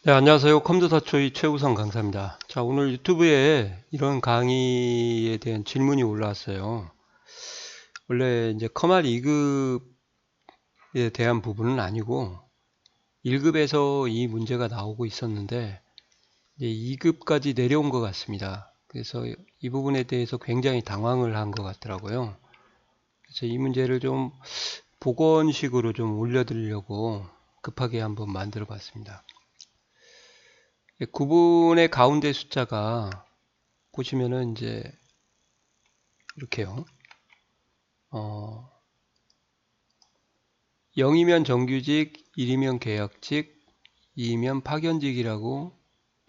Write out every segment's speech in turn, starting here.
네, 안녕하세요. 컴퓨터초이 최우성 강사입니다. 자, 오늘 유튜브에 이런 강의에 대한 질문이 올라왔어요. 원래 이제 커말 2급에 대한 부분은 아니고 1급에서 이 문제가 나오고 있었는데 이제 2급까지 내려온 것 같습니다. 그래서 이 부분에 대해서 굉장히 당황을 한 것 같더라고요. 그래서 이 문제를 좀 복원식으로 좀 올려드리려고 급하게 한번 만들어 봤습니다. 9분의 가운데 숫자가 보시면은 이제 이렇게요. 0이면 정규직, 1이면 계약직, 2이면 파견직이라고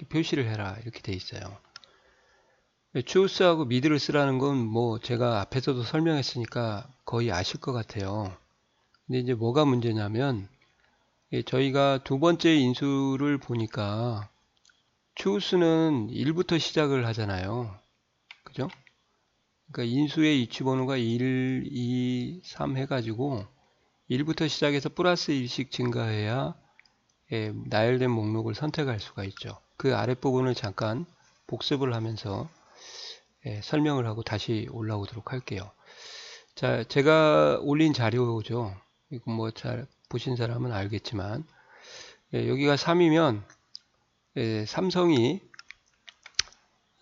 표시를 해라. 이렇게 돼 있어요. choos하고 mid를 쓰라는 건 뭐 제가 앞에서도 설명했으니까 거의 아실 것 같아요. 근데 이제 뭐가 문제냐면 저희가 두 번째 인수를 보니까 choose는 1부터 시작을 하잖아요. 그죠? 그러니까 인수의 위치번호가 1, 2, 3 해가지고 1부터 시작해서 플러스 1씩 증가해야 나열된 목록을 선택할 수가 있죠. 그 아랫부분을 잠깐 복습을 하면서 설명을 하고 다시 올라오도록 할게요. 자, 제가 올린 자료죠. 이거 뭐 잘 보신 사람은 알겠지만 여기가 3이면 삼성이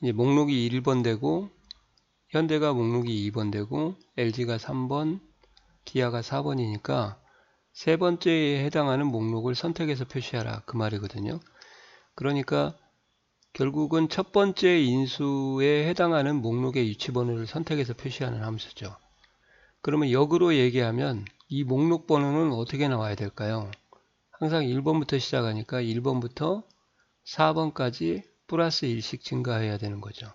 이제 목록이 1번 되고 현대가 목록이 2번 되고 LG가 3번, 기아가 4번이니까 세 번째에 해당하는 목록을 선택해서 표시하라 그 말이거든요. 그러니까 결국은 첫 번째 인수에 해당하는 목록의 위치번호를 선택해서 표시하는 함수죠. 그러면 역으로 얘기하면 이 목록 번호는 어떻게 나와야 될까요? 항상 1번부터 시작하니까 1번부터 4번까지 플러스 1씩 증가해야 되는 거죠.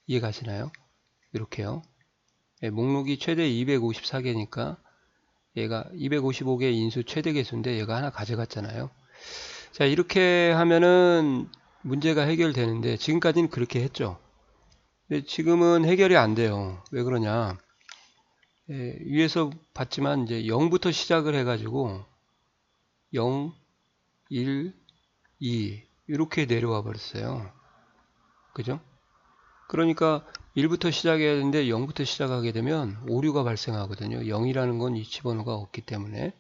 이해가시나요? 이렇게요. 목록이 최대 254개니까 얘가 255개 인수 최대 개수인데 얘가 하나 가져갔잖아요. 자, 이렇게 하면은 문제가 해결되는데 지금까지는 그렇게 했죠. 근데 지금은 해결이 안 돼요. 왜 그러냐? 위에서 봤지만 이제 0부터 시작을 해가지고 0, 1, 2 이렇게 내려와 버렸어요. 그죠? 그러니까 1부터 시작해야 되는데 0부터 시작하게 되면 오류가 발생하거든요. 0이라는 건 위치번호가 없기 때문에.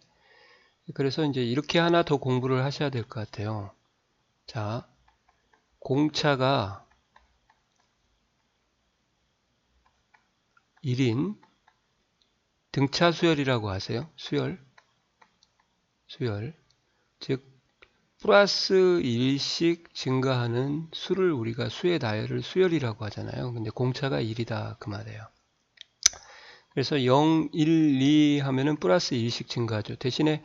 그래서 이제 이렇게 하나 더 공부를 하셔야 될 것 같아요. 자, 공차가 1인 등차 수열이라고 하세요. 수열. 즉 플러스 1씩 증가하는 수를 우리가 수의 나열을 수열이라고 하잖아요. 근데 공차가 1이다 그 말이에요. 그래서 0, 1, 2 하면은 플러스 1씩 증가하죠. 대신에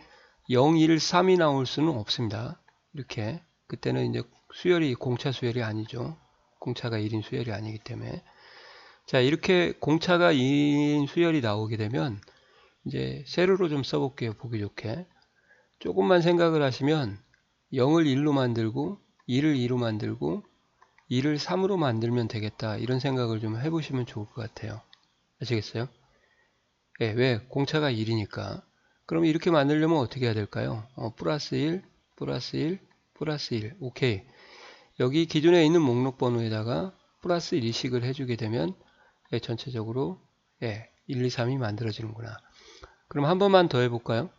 0, 1, 3이 나올 수는 없습니다. 이렇게 그때는 이제 수열이 공차 수열이 아니죠. 공차가 1인 수열이 아니기 때문에. 자, 이렇게 공차가 2인 수열이 나오게 되면 이제 세로로 좀 써볼게요. 보기 좋게. 조금만 생각을 하시면 0을 1로 만들고 2를 2로 만들고 2를 3으로 만들면 되겠다. 이런 생각을 좀 해보시면 좋을 것 같아요. 아시겠어요? 예, 왜? 공차가 1이니까. 그럼 이렇게 만들려면 어떻게 해야 될까요? 플러스 1, 플러스 1, 플러스 1. 오케이. 여기 기존에 있는 목록 번호에다가 플러스 1씩을 해주게 되면 전체적으로 1, 2, 3이 만들어지는구나. 그럼 한 번만 더 해볼까요?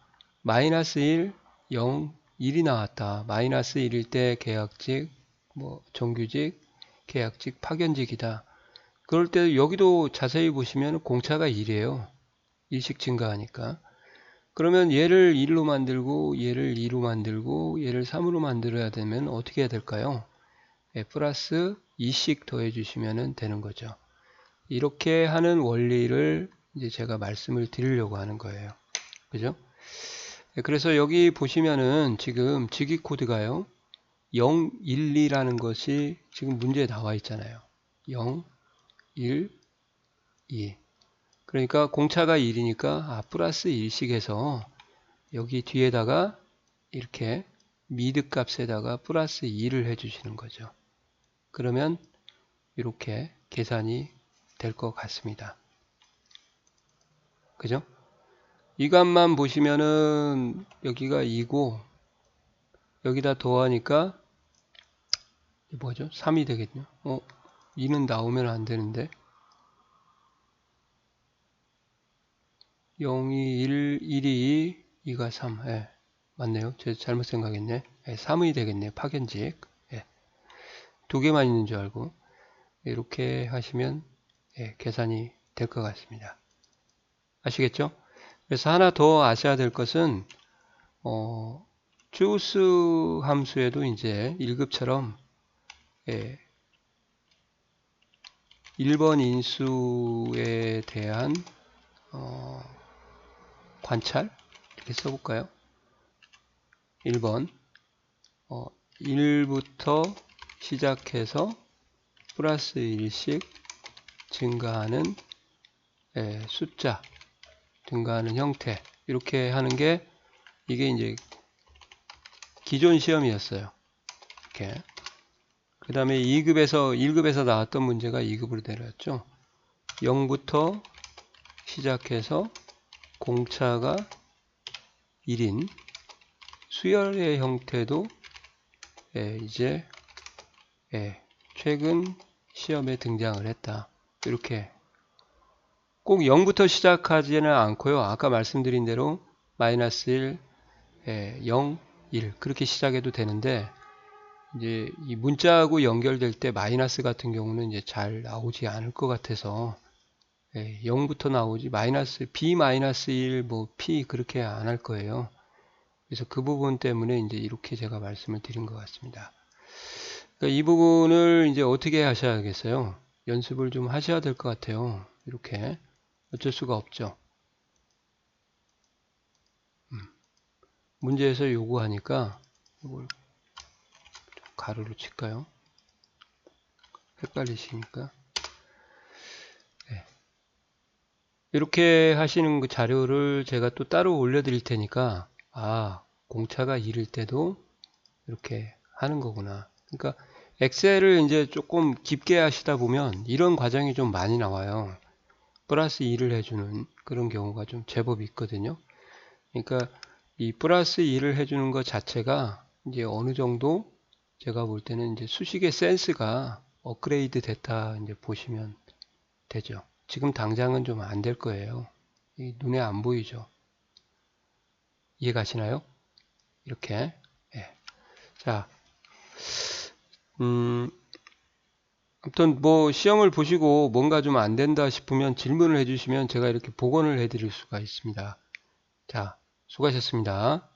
마이너스 1, 0, 1이 나왔다. 마이너스 1일 때 계약직, 뭐 정규직, 계약직, 파견직이다. 그럴 때 여기도 자세히 보시면 공차가 1이에요. 1씩 증가하니까. 그러면 얘를 1로 만들고 얘를 2로 만들고 얘를 3으로 만들어야 되면 어떻게 해야 될까요? 플러스 2씩 더해 주시면 되는 거죠. 이렇게 하는 원리를 이제 제가 말씀을 드리려고 하는 거예요. 그죠? 그래서 여기 보시면은 지금 직위 코드가요. 0, 1, 2라는 것이 지금 문제에 나와 있잖아요. 0, 1, 2. 그러니까 공차가 1이니까 플러스 1씩 해서 여기 뒤에다가 이렇게 미드 값에다가 플러스 2를 해주시는 거죠. 그러면 이렇게 계산이 될 것 같습니다. 그죠? 이 값만 보시면은 여기가 2고 여기다 더하니까 뭐죠? 3이 되겠죠? 2는 나오면 안 되는데. 0이 1, 1이 2, 2가 3. 예, 맞네요. 제가 잘못 생각했네. 예, 3이 되겠네요. 파견직. 예, 두 개만 있는 줄 알고. 이렇게 하시면 예, 계산이 될 것 같습니다. 아시겠죠? 그래서 하나 더 아셔야 될 것은 choose 함수에도 이제 1급처럼 예, 1번 인수에 대한 관찰 이렇게 써볼까요? 1번 1부터 시작해서 플러스 1씩 증가하는 숫자, 증가하는 형태 이렇게 하는 게 이게 이제 기존 시험이었어요. 이렇게. 그 다음에 2급에서 1급에서 나왔던 문제가 2급으로 내려왔죠. 0부터 시작해서 공차가 1인 수열의 형태도 이제 최근 시험에 등장을 했다. 이렇게 꼭 0부터 시작하지는 않고요. 아까 말씀드린 대로 마이너스 1, 0, 1 그렇게 시작해도 되는데 이제 이 문자하고 연결될 때 마이너스 같은 경우는 이제 잘 나오지 않을 것 같아서 0부터 나오지 마이너스 B-1 뭐 P 그렇게 안 할 거예요. 그래서 그 부분 때문에 이제 이렇게 제가 말씀을 드린 것 같습니다. 그러니까 이 부분을 이제 어떻게 하셔야겠어요? 연습을 좀 하셔야 될 것 같아요. 이렇게 어쩔 수가 없죠. 문제에서 요구하니까 이걸 가로로 칠까요? 헷갈리시니까. 네. 이렇게 하시는 그 자료를 제가 또 따로 올려드릴 테니까 공차가 1일 때도 이렇게 하는 거구나. 그러니까 엑셀을 이제 조금 깊게 하시다 보면 이런 과정이 좀 많이 나와요. 플러스 2를 해주는 그런 경우가 좀 제법 있거든요. 그러니까 이 플러스 2를 해주는 것 자체가 이제 어느 정도 제가 볼 때는 이제 수식의 센스가 업그레이드 됐다 이제 보시면 되죠. 지금 당장은 좀 안 될 거예요. 눈에 안 보이죠. 이해 가시나요? 이렇게. 예. 자, 아무튼 뭐 시험을 보시고 뭔가 좀 안 된다 싶으면 질문을 해주시면 제가 이렇게 복원을 해드릴 수가 있습니다. 자, 수고하셨습니다.